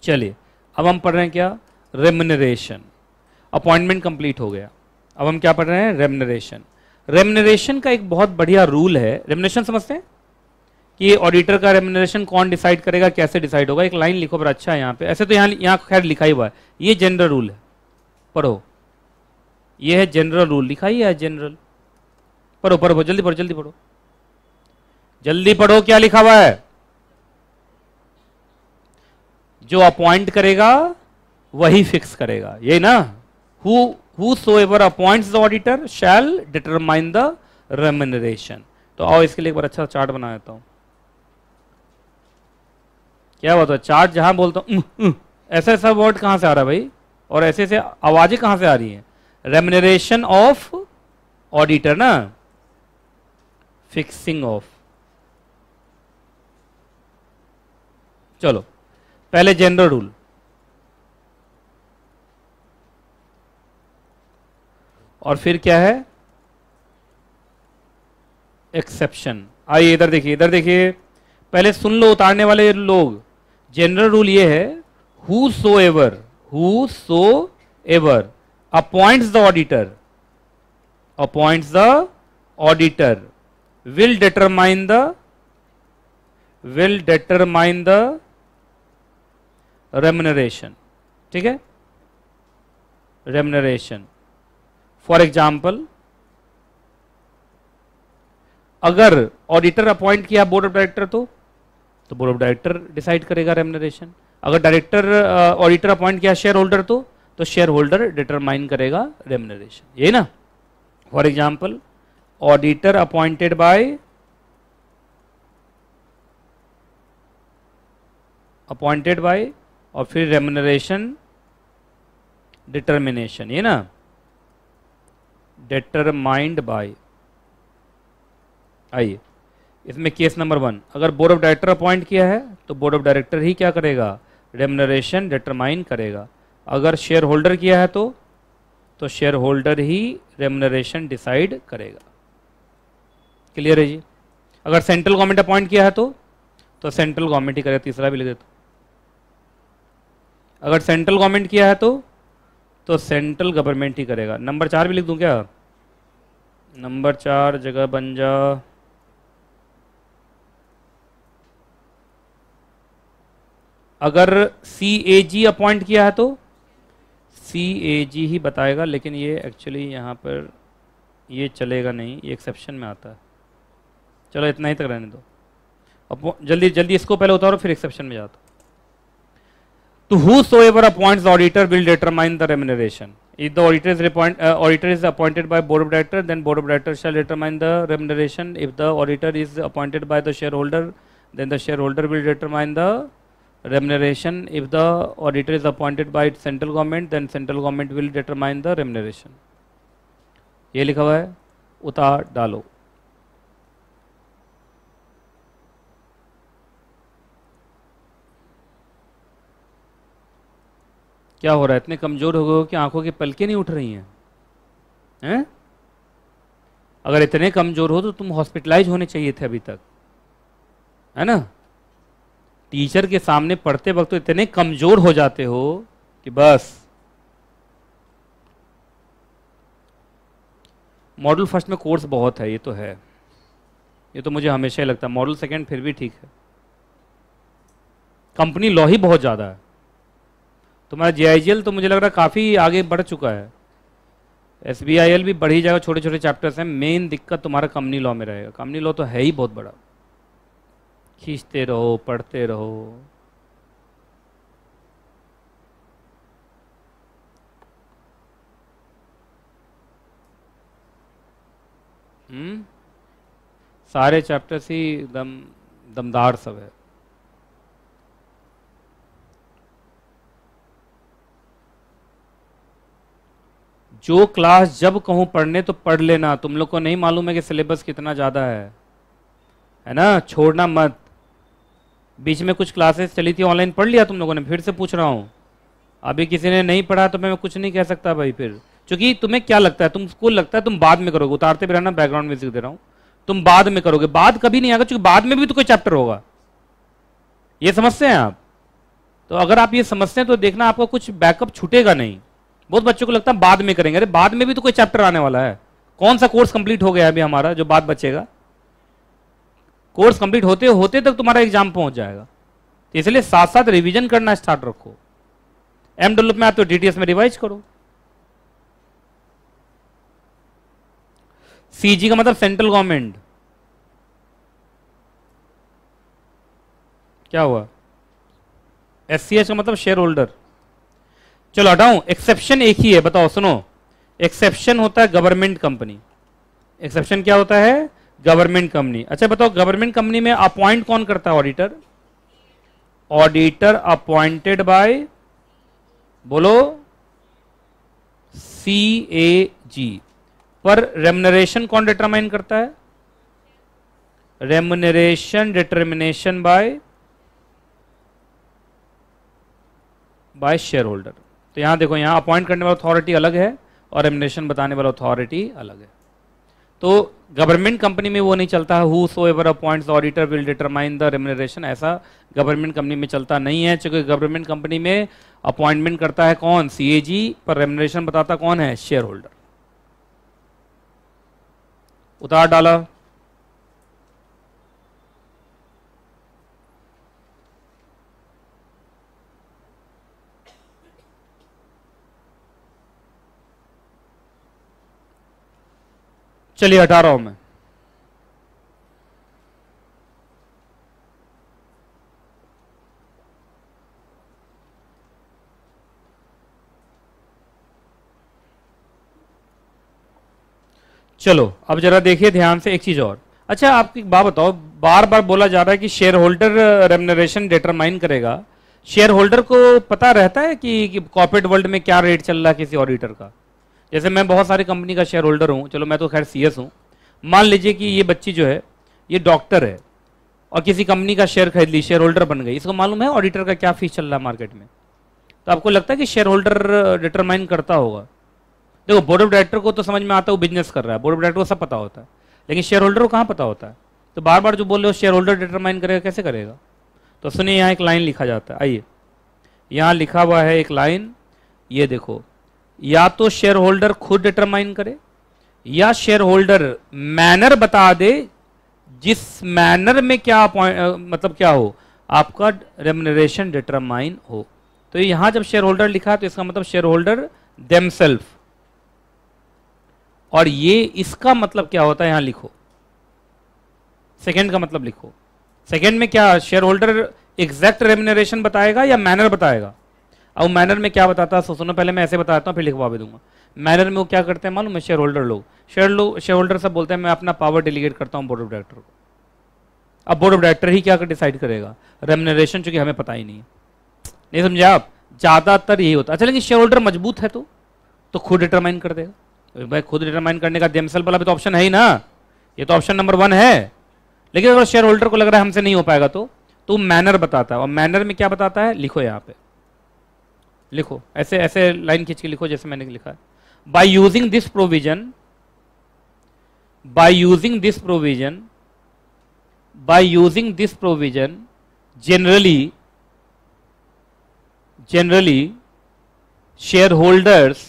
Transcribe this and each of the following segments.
चलिए अब हम पढ़ रहे हैं क्या, रेम्युनरेशन। अपॉइंटमेंट कंप्लीट हो गया, अब हम क्या पढ़ रहे हैं, रेम्युनरेशन। रेम्युनरेशन का एक बहुत बढ़िया रूल है, रेम्युनरेशन समझते हैं कि ऑडिटर का रेम्युनरेशन कौन डिसाइड करेगा, कैसे डिसाइड होगा। एक लाइन लिखो पर अच्छा है यहाँ पे, ऐसे तो यहाँ खैर लिखा ही हुआ है, ये जनरल रूल है, पढ़ो, ये है जनरल रूल, लिखा ही है जनरल। पढ़ो पढ़ो जल्दी पढ़ो, जल्दी पढ़ो, जल्दी पढ़ो, क्या लिखा हुआ है। जो अपॉइंट करेगा वही फिक्स करेगा, यही ना, whosoever appoints the auditor shall determine the remuneration। तो आओ इसके लिए एक बार अच्छा चार्ट बना देता हूं। क्या होता है चार्ट, जहां बोलता हूं ऐसा ऐसा वर्ड कहां से आ रहा है भाई, और ऐसे ऐसे आवाजें कहां से आ रही हैं। रेम्युनरेशन ऑफ ऑडिटर ना, फिक्सिंग ऑफ। चलो पहले जनरल रूल, और फिर क्या है, एक्सेप्शन। आइए इधर देखिए, इधर देखिए, पहले सुन लो उतारने वाले लोग। जनरल रूल ये है, whosoever appoints the auditor will determine the remuneration। ठीक है, रेम्युनरेशन। फॉर एग्जाम्पल, अगर ऑडिटर अपॉइंट किया बोर्ड ऑफ डायरेक्टर तो बोर्ड ऑफ डायरेक्टर डिसाइड करेगा रेम्युनरेशन। अगर डायरेक्टर ऑडिटर अपॉइंट किया शेयर होल्डर तो शेयर होल्डर डिटरमाइन करेगा रेम्युनरेशन, यही ना। For example, auditor appointed by और फिर रेम्युनरेशन डिटर्मिनेशन, ये ना, डिटरमाइंड बाय। आइए इसमें केस नंबर 1, अगर बोर्ड ऑफ डायरेक्टर अपॉइंट किया है तो बोर्ड ऑफ डायरेक्टर ही क्या करेगा, रेम्युनरेशन डिटरमाइन करेगा। अगर शेयर होल्डर किया है तो शेयर होल्डर ही रेम्युनरेशन डिसाइड करेगा। क्लियर है जी। अगर सेंट्रल गवर्नमेंट अपॉइंट किया है तो सेंट्रल गवर्नमेंट ही करेगा, तीसरा भी लिख देता। अगर सेंट्रल गवर्नमेंट किया है तो सेंट्रल गवर्नमेंट ही करेगा। नंबर 4 भी लिख दूं क्या, नंबर 4 जगह बन जा, अगर CAG अपॉइंट किया है तो CAG ही बताएगा, लेकिन ये एक्चुअली यहाँ पर ये चलेगा नहीं, ये एक्सेप्शन में आता है। चलो इतना ही तक रहने दो, अब जल्दी जल्दी इसको पहले उतारो फिर एक्सेप्शन में जाता। तो whosoever appoints the auditor will determine the remuneration. If the auditor is appointed by board of director, then board of director shall determine the remuneration. If the auditor is appointed by the shareholder, then the shareholder will determine the remuneration. If the auditor is appointed by central government, then central government will determine the remuneration. ये लिखा हुआ है, उतार डालो। क्या हो रहा है, इतने कमजोर हो गए हो कि आंखों की पलकें नहीं उठ रही हैं? अगर इतने कमजोर हो तो तुम हॉस्पिटलाइज होने चाहिए थे अभी तक, है ना। टीचर के सामने पढ़ते वक्त तो इतने कमजोर हो जाते हो कि बस। मॉडल फर्स्ट में कोर्स बहुत है, ये तो है, ये तो मुझे हमेशा ही लगता है। मॉडल सेकंड फिर भी ठीक है, कंपनी लॉ ही बहुत ज़्यादा है। तुम्हारा JIGL तो मुझे लग रहा है काफ़ी आगे बढ़ चुका है, SBIL भी बढ़ ही जाएगा, छोटे छोटे चैप्टर्स हैं। मेन दिक्कत तुम्हारा कंपनी लॉ में रहेगा, कंपनी लॉ तो है ही बहुत बड़ा, खींचते रहो, पढ़ते रहो। सारे चैप्टर्स ही दमदार सब है। जो क्लास जब कहूं पढ़ने तो पढ़ लेना, तुम लोग को नहीं मालूम है कि सिलेबस कितना ज़्यादा है ना, छोड़ना मत। बीच में कुछ क्लासेस चली थी ऑनलाइन, पढ़ लिया तुम लोगों ने, फिर से पूछ रहा हूँ। अभी किसी ने नहीं पढ़ा तो मैं कुछ नहीं कह सकता भाई फिर, क्योंकि तुम्हें क्या लगता है, तुमको लगता है तुम बाद में करोगे, उतारते भी रहना, बैकग्राउंड म्यूजिक दे रहा हूँ, तुम बाद में करोगे। बाद कभी नहीं आएगा, क्योंकि बाद में भी तो कोई चैप्टर होगा, ये समझते हैं आप। तो अगर आप ये समझते हैं तो देखना आपको कुछ बैकअप छूटेगा नहीं। बहुत बच्चों को लगता है बाद में करेंगे, अरे बाद में भी तो कोई चैप्टर आने वाला है। कौन सा कोर्स कंप्लीट हो गया है अभी हमारा जो बाद बचेगा? कोर्स कंप्लीट होते होते तक तुम्हारा एग्जाम पहुंच जाएगा। तो इसलिए साथ साथ रिवीजन करना स्टार्ट रखो। एम डेवलप में आते हो टीटीएस में रिवाइज करो। सीजी का मतलब सेंट्रल गवर्नमेंट, क्या हुआ? एससीएच का मतलब शेयर होल्डर। चलो हटाऊं, एक्सेप्शन एक ही है, बताओ सुनो। एक्सेप्शन होता है गवर्नमेंट कंपनी। एक्सेप्शन क्या होता है? Government company. अच्छा बताओ, गवर्नमेंट कंपनी में अपॉइंट कौन करता है? ऑडिटर। ऑडिटर अपॉइंटेड बाय, बोलो, सीएजी। पर रेम्युनरेशन कौन डिटरमाइन करता है? Remuneration determination by share holder. तो यहां देखो, यहां अपॉइंट करने वाला अथॉरिटी अलग है और रेम्युनरेशन बताने वाला अथॉरिटी अलग है। तो गवर्नमेंट कंपनी में वो नहीं चलता है whosoever appoints the auditor will determine the remuneration, ऐसा गवर्नमेंट कंपनी में चलता नहीं है। क्योंकि गवर्नमेंट कंपनी में अपॉइंटमेंट करता है कौन? सीएजी, पर रेम्युनरेशन बताता कौन है? Share holder. उतार डाला। चलिए हटा रहा हूं मैं। चलो अब जरा देखिए ध्यान से एक चीज और। अच्छा आपकी बात बताओ, बार बार बोला जा रहा है कि शेयर होल्डर रेम्युनरेशन डिटरमाइन करेगा। शेयर होल्डर को पता रहता है कि कॉर्पोरेट वर्ल्ड में क्या रेट चल रहा है किसी ऑडिटर का? जैसे मैं बहुत सारी कंपनी का शेयर होल्डर हूं, चलो मैं तो खैर सीएस हूं। मान लीजिए कि ये बच्ची जो है ये डॉक्टर है और किसी कंपनी का शेयर खरीद ली, शेयर होल्डर बन गई। इसको मालूम है ऑडिटर का क्या फीस चल रहा है मार्केट में? तो आपको लगता है कि शेयर होल्डर डिटरमाइन करता होगा? देखो, बोर्ड ऑफ डायरेक्टर को तो समझ में आता है वो बिजनेस कर रहा है, बोर्ड ऑफ डायरेक्टर को सब पता होता है, लेकिन शेयर होल्डर को कहाँ पता होता है? तो बार बार जो बोल रहे हो शेयर होल्डर डिटरमाइन करेगा, कैसे करेगा? तो सुनिए, यहाँ एक लाइन लिखा जाता है। आइए, यहाँ लिखा हुआ है एक लाइन, ये देखो, या तो शेयर होल्डर खुद डिटरमाइन करे या शेयर होल्डर मैनर बता दे जिस मैनर में क्या मतलब क्या हो, आपका रेम्युनरेशन डिटरमाइन हो। तो यहां जब शेयर होल्डर लिखा है तो इसका मतलब शेयर होल्डर देमसेल्फ, और ये इसका मतलब क्या होता है यहां लिखो, सेकंड का मतलब लिखो। सेकंड में क्या शेयर होल्डर एग्जैक्ट रेम्युनरेशन बताएगा या मैनर बताएगा? अब मैनर में क्या बताता है सुनो, पहले मैं ऐसे बताता हूँ फिर लिखवा भी दूंगा। मैनर में वो क्या करते हैं मालूम है? शेयर होल्डर लोग, शेयर होल्डर सब बोलते हैं मैं अपना पावर डेलीगेट करता हूँ बोर्ड ऑफ डायरेक्टर को। अब बोर्ड ऑफ डायरेक्टर ही क्या डिसाइड करेगा रेम्युनरेशन, चूंकि हमें पता ही नहीं है। नहीं समझे आप? ज्यादातर यही होता है। अच्छा, लेकिन शेयर होल्डर मजबूत है तो खुद डिटरमाइन कर देगा। भाई खुद डिटरमाइन करने का देमसेल्फ वाला भी तो ऑप्शन है ही ना, ये तो ऑप्शन नंबर 1 है। लेकिन अगर शेयर होल्डर को लग रहा है हमसे नहीं हो पाएगा तो मैनर बताता है। और मैनर में क्या बताता है लिखो, यहाँ पे लिखो, ऐसे ऐसे लाइन खींच के लिखो जैसे मैंने लिखा है। By using this provision, by using this provision, by using this provision, generally shareholders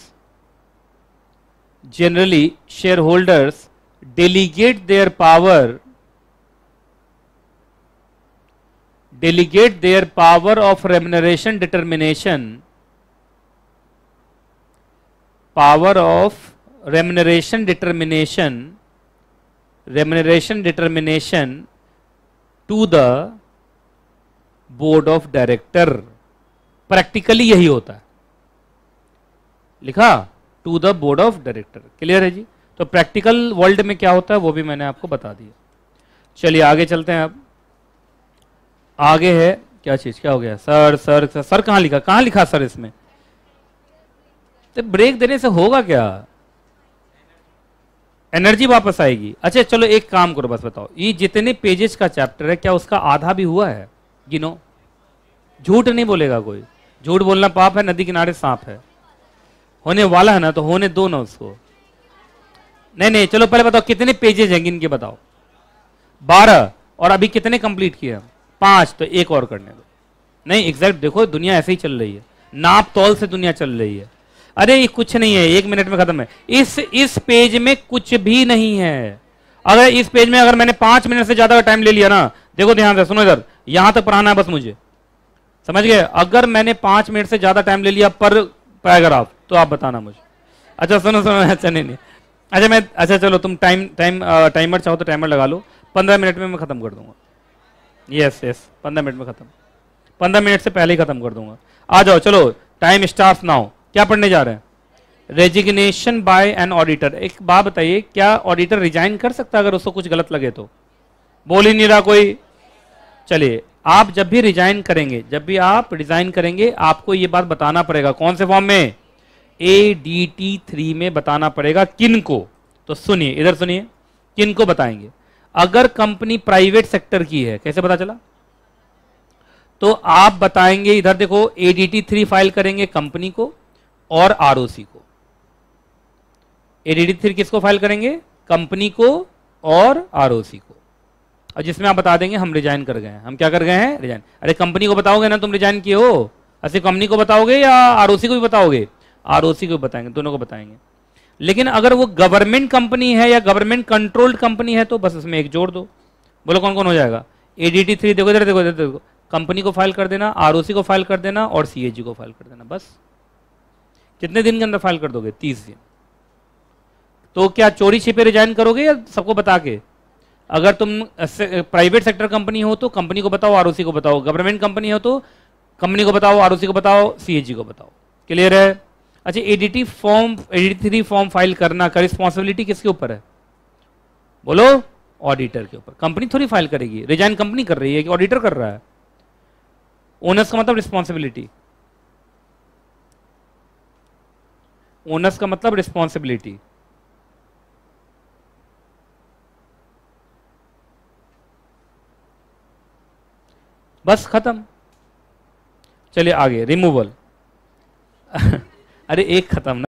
delegate their power of remuneration determination, to the board of director. Practically यही होता है, लिखा to the board of director. Clear है जी? तो practical world में क्या होता है वो भी मैंने आपको बता दिया। चलिए आगे चलते हैं। अब आगे है क्या चीज, क्या हो गया? सर सर सर, सर कहां लिखा, कहां लिखा सर इसमें? तो ब्रेक देने से होगा क्या? एनर्जी वापस आएगी। अच्छा चलो एक काम करो, बस बताओ ये जितने पेजेस का चैप्टर है क्या उसका आधा भी हुआ है? गिनो। झूठ नहीं बोलेगा कोई, झूठ बोलना पाप है, नदी किनारे सांप है। होने वाला है ना तो होने दो ना उसको। नहीं नहीं, चलो पहले बताओ कितने पेजेस हैं, गिन के बताओ। 12। और अभी कितने कंप्लीट किए हम? 5। तो एक और करने दो। नहीं एग्जैक्ट देखो, दुनिया ऐसे ही चल रही है, नाप तौल से दुनिया चल रही है। अरे ये कुछ नहीं है, 1 मिनट में खत्म है। इस पेज में कुछ भी नहीं है। अगर इस पेज में अगर मैंने 5 मिनट से ज्यादा टाइम ले लिया ना, देखो ध्यान से सुनो इधर, यहां तक पढ़ाना है बस मुझे, समझ गए? अगर मैंने 5 मिनट से ज्यादा टाइम ले लिया पर पैराग्राफ, तो आप बताना मुझे। अच्छा सुनो सुनो, अच्छा नहीं, अच्छा चलो तुम टाइमर चाहो तो टाइमर लगा लो, 15 मिनट में मैं खत्म कर दूंगा। यस 15 मिनट में खत्म, 15 मिनट से पहले ही खत्म कर दूंगा। आ जाओ चलो, टाइम स्टार्ट्स नाउ। क्या पढ़ने जा रहे हैं? Resignation by an auditor. एक बात बताइए, क्या ऑडिटर रिजाइन कर सकता है अगर उसको कुछ गलत लगे तो? बोल ही नहीं रहा कोई। चलिए, आप जब भी रिजाइन करेंगे, जब भी आप रिजाइन करेंगे, आपको ये बात बताना पड़ेगा। कौन से फॉर्म में? ADT 3 में बताना पड़ेगा। किन को? तो सुनिए, इधर सुनिए, किन को बताएंगे? अगर कंपनी प्राइवेट सेक्टर की है, कैसे पता चला? तो आप बताएंगे, इधर देखो, ADT 3 फाइल करेंगे कंपनी को और ROC को। ADT 3 किसको फाइल करेंगे? कंपनी को और ROC को। और जिसमें आप बता देंगे हम रिजाइन कर गए हैं। हम क्या कर गए हैं? रिजाइन। अरे कंपनी को बताओगे ना तुम रिजाइन किए हो, ऐसे कंपनी को बताओगे या ROC को भी बताओगे? ROC को बताएंगे, दोनों को बताएंगे। लेकिन अगर वो गवर्नमेंट कंपनी है या गवर्नमेंट कंट्रोल्ड कंपनी है तो बस उसमें एक जोड़ दो। बोलो कौन कौन हो जाएगा? ADT 3 देखो, इधर देखो, इधर देखो, कंपनी को फाइल कर देना, ROC को फाइल कर देना और CAG को फाइल कर देना। बस कितने दिन के अंदर फाइल कर दोगे? 30 दिन। तो क्या चोरी छिपे रिजाइन करोगे या सबको बता के? अगर तुम प्राइवेट सेक्टर कंपनी हो तो कंपनी को बताओ, ROC को बताओ। गवर्नमेंट कंपनी हो तो कंपनी को बताओ, ROC को बताओ, CAG को बताओ। क्लियर है? अच्छा, ADT 3 फॉर्म फाइल करना का रिस्पॉन्सिबिलिटी किसके ऊपर है? बोलो, ऑडिटर के ऊपर। कंपनी थोड़ी फाइल करेगी, रिजाइन कंपनी कर रही है कि ऑडिटर कर रहा है? ओनर्स का मतलब रिस्पॉन्सिबिलिटी, ओनर्स का मतलब रिस्पॉन्सिबिलिटी। बस खत्म। चलिए आगे, रिमूवल। अरे एक खत्म ना।